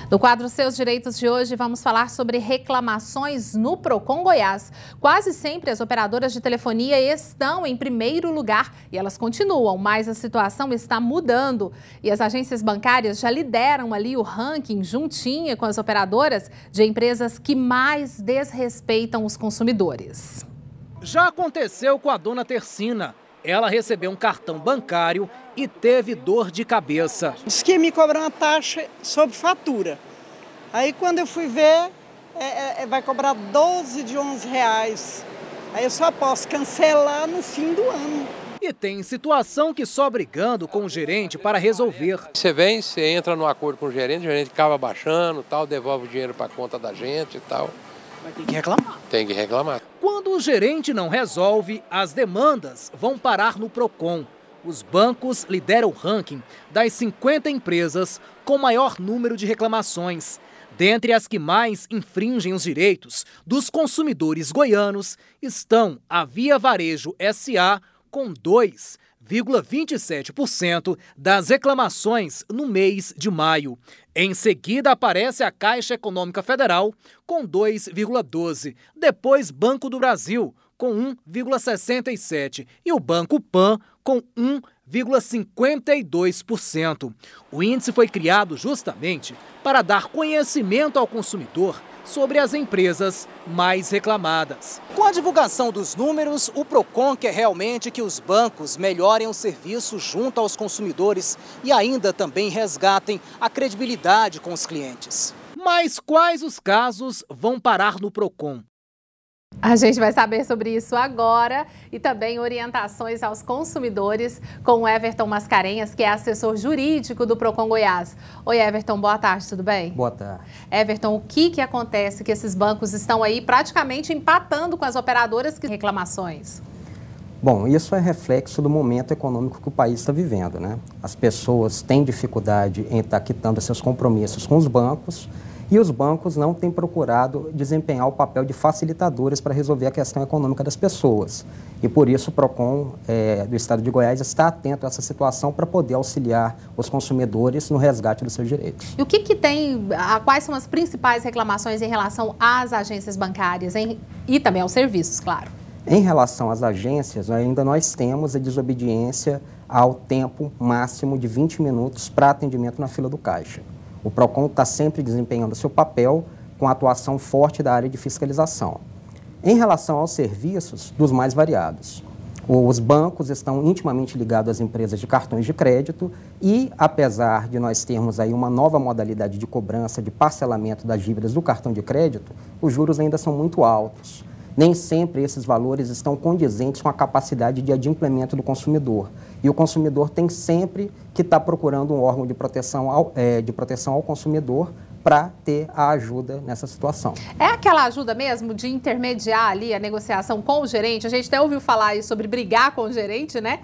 No quadro Seus Direitos de hoje, vamos falar sobre reclamações no Procon Goiás. Quase sempre as operadoras de telefonia estão em primeiro lugar e elas continuam, mas a situação está mudando. E as agências bancárias já lideram ali o ranking, juntinha com as operadoras, de empresas que mais desrespeitam os consumidores. Já aconteceu com a dona Tercina. Ela recebeu um cartão bancário e teve dor de cabeça. Diz que me cobrar uma taxa sobre fatura. Aí quando eu fui ver, vai cobrar 12 de 11 reais. Aí eu só posso cancelar no fim do ano. E tem situação que só brigando com o gerente para resolver. Você vem, você entra no acordo com o gerente acaba baixando, tal, devolve o dinheiro para a conta da gente e tal. Mas tem que reclamar. Tem que reclamar. Quando o gerente não resolve, as demandas vão parar no Procon. Os bancos lideram o ranking das 50 empresas com maior número de reclamações. Dentre as que mais infringem os direitos dos consumidores goianos estão a Via Varejo S.A., com 2,27% das reclamações no mês de maio. Em seguida aparece a Caixa Econômica Federal com 2,12%, depois Banco do Brasil com 1,67% e o Banco Pan com 1,52%. O índice foi criado justamente para dar conhecimento ao consumidor sobre as empresas mais reclamadas. Com a divulgação dos números, o Procon quer realmente que os bancos melhorem o serviço junto aos consumidores e ainda também resgatem a credibilidade com os clientes. Mas quais os casos vão parar no Procon? A gente vai saber sobre isso agora e também orientações aos consumidores com o Everton Mascarenhas, que é assessor jurídico do Procon Goiás. Oi, Everton, boa tarde, tudo bem? Boa tarde. Everton, o que acontece que esses bancos estão aí praticamente empatando com as operadoras que reclamações? Bom, isso é reflexo do momento econômico que o país está vivendo, né? As pessoas têm dificuldade em estar quitando seus compromissos com os bancos, e os bancos não têm procurado desempenhar o papel de facilitadores para resolver a questão econômica das pessoas. E por isso o Procon do Estado de Goiás está atento a essa situação para poder auxiliar os consumidores no resgate dos seus direitos. E o que tem, quais são as principais reclamações em relação às agências bancárias e também aos serviços, claro? Em relação às agências, ainda nós temos a desobediência ao tempo máximo de 20 minutos para atendimento na fila do caixa. O Procon está sempre desempenhando seu papel com a atuação forte da área de fiscalização. Em relação aos serviços, dos mais variados. Os bancos estão intimamente ligados às empresas de cartões de crédito e, apesar de nós termos aí uma nova modalidade de cobrança de parcelamento das dívidas do cartão de crédito, os juros ainda são muito altos. Nem sempre esses valores estão condizentes com a capacidade de adimplemento do consumidor. E o consumidor tem sempre que estar procurando um órgão de proteção ao consumidor para ter a ajuda nessa situação. É aquela ajuda mesmo de intermediar ali a negociação com o gerente? A gente até ouviu falar aí sobre brigar com o gerente, né?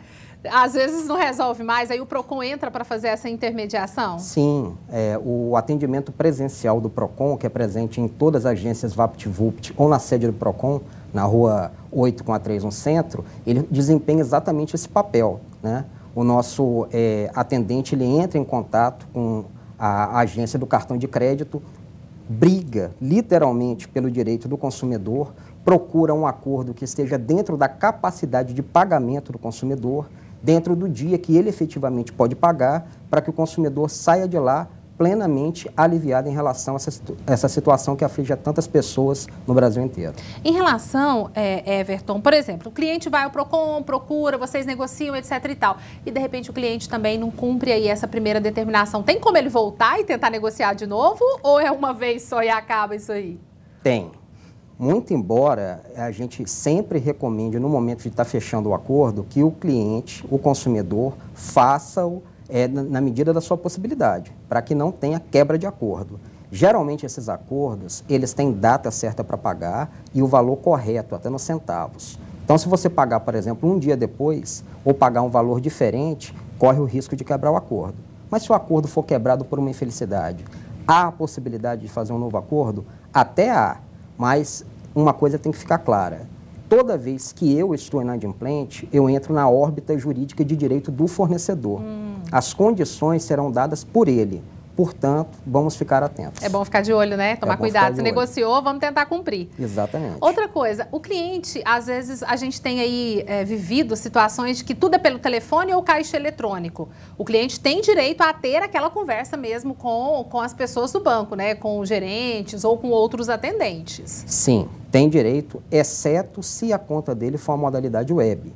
Às vezes não resolve mais, aí o Procon entra para fazer essa intermediação? Sim, o atendimento presencial do Procon, que é presente em todas as agências VaptVupt ou na sede do Procon, na rua 8 com a 3 no centro, ele desempenha exatamente esse papel, né? O nosso atendente, ele entra em contato com a agência do cartão de crédito, briga literalmente pelo direito do consumidor, procura um acordo que esteja dentro da capacidade de pagamento do consumidor, dentro do dia que ele efetivamente pode pagar, para que o consumidor saia de lá plenamente aliviado em relação a essa situação que aflige a tantas pessoas no Brasil inteiro. Em relação, Everton, por exemplo, o cliente vai ao Procon, procura, vocês negociam, etc e tal, e de repente o cliente também não cumpre aí essa primeira determinação. Tem como ele voltar e tentar negociar de novo, ou é uma vez só e acaba isso aí? Tem. Muito embora a gente sempre recomende, no momento de estar fechando o acordo, que o cliente, o consumidor, faça-o na medida da sua possibilidade, para que não tenha quebra de acordo. Geralmente esses acordos, eles têm data certa para pagar e o valor correto, até nos centavos. Então, se você pagar, por exemplo, um dia depois, ou pagar um valor diferente, corre o risco de quebrar o acordo. Mas se o acordo for quebrado por uma infelicidade, há a possibilidade de fazer um novo acordo? Até há, mas uma coisa tem que ficar clara. Toda vez que eu estou inadimplente, eu entro na órbita jurídica de direito do fornecedor. As condições serão dadas por ele. Portanto, vamos ficar atentos. É bom ficar de olho, né? Tomar cuidado. Se negociou, vamos tentar cumprir. Exatamente. Outra coisa, o cliente, às vezes, a gente tem aí vivido situações de que tudo é pelo telefone ou caixa eletrônico. O cliente tem direito a ter aquela conversa mesmo com as pessoas do banco, né? Com gerentes ou com outros atendentes. Sim, tem direito, exceto se a conta dele for uma modalidade web,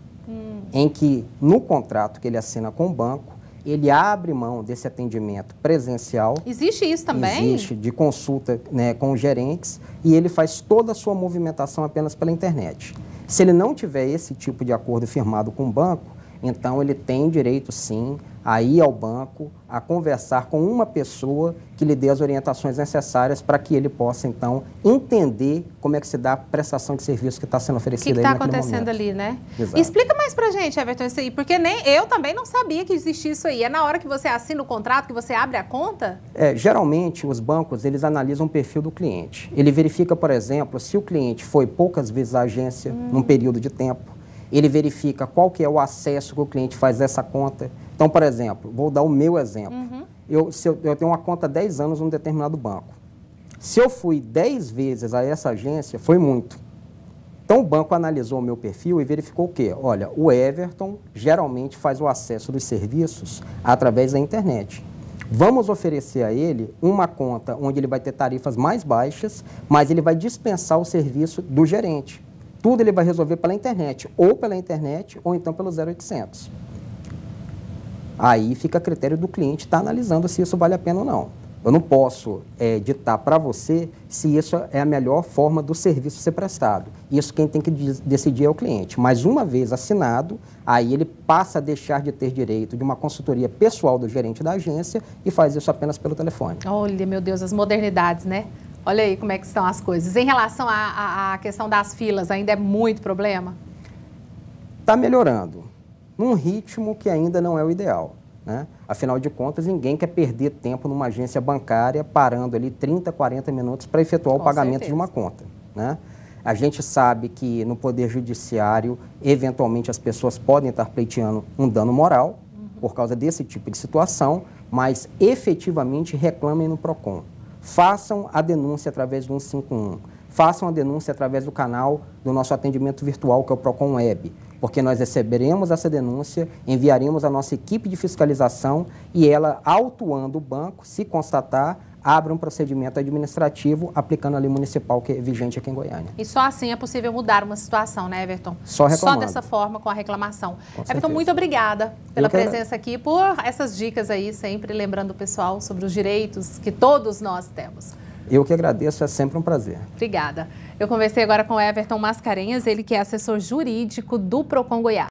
em que no contrato que ele assina com o banco, ele abre mão desse atendimento presencial. Existe isso também? Existe, de consulta, né, com os gerentes, e ele faz toda a sua movimentação apenas pela internet. Se ele não tiver esse tipo de acordo firmado com o banco, então ele tem direito, sim, a ir ao banco, a conversar com uma pessoa que lhe dê as orientações necessárias para que ele possa, então, entender como é que se dá a prestação de serviço que está sendo oferecida. O que está acontecendo ali, né? Exato. Explica mais pra gente, Everton, isso aí, porque nem eu também não sabia que existia isso aí. É na hora que você assina o contrato, que você abre a conta? Geralmente, os bancos, eles analisam o perfil do cliente. Ele verifica, por exemplo, se o cliente foi poucas vezes à agência num período de tempo. Ele verifica qual que é o acesso que o cliente faz dessa conta. Então, por exemplo, vou dar o meu exemplo. Eu tenho uma conta há 10 anos num determinado banco. Se eu fui 10 vezes a essa agência, foi muito. Então, o banco analisou o meu perfil e verificou o quê? Olha, o Everton geralmente faz o acesso dos serviços através da internet. Vamos oferecer a ele uma conta onde ele vai ter tarifas mais baixas, mas ele vai dispensar o serviço do gerente. Tudo ele vai resolver pela internet, ou então pelo 0800. Aí fica a critério do cliente estar analisando se isso vale a pena ou não. Eu não posso ditar para você se isso é a melhor forma do serviço ser prestado. Isso quem tem que decidir é o cliente. Mas uma vez assinado, aí ele passa a deixar de ter direito de uma consultoria pessoal do gerente da agência e faz isso apenas pelo telefone. Olha, meu Deus, as modernidades, né? Olha aí como é que estão as coisas. Em relação à questão das filas, ainda é muito problema? Está melhorando, num ritmo que ainda não é o ideal, né? Afinal de contas, ninguém quer perder tempo numa agência bancária parando ali 30, 40 minutos para efetuar o pagamento de uma conta, né? A gente sabe que no Poder Judiciário, eventualmente as pessoas podem estar pleiteando um dano moral por causa desse tipo de situação, mas efetivamente reclamem no PROCON. Façam a denúncia através do 151. Façam a denúncia através do canal do nosso atendimento virtual, que é o PROCON Web, porque nós receberemos essa denúncia, enviaremos a nossa equipe de fiscalização e ela, autuando o banco, se constatar, abre um procedimento administrativo aplicando a lei municipal que é vigente aqui em Goiânia. E só assim é possível mudar uma situação, né, Everton? Só reclamando. Só dessa forma, com a reclamação. Com Everton, certeza. muito obrigada pela presença aqui, por essas dicas aí, sempre lembrando o pessoal sobre os direitos que todos nós temos. Eu que agradeço, é sempre um prazer. Obrigada. Eu conversei agora com o Everton Mascarenhas, ele que é assessor jurídico do PROCON Goiás.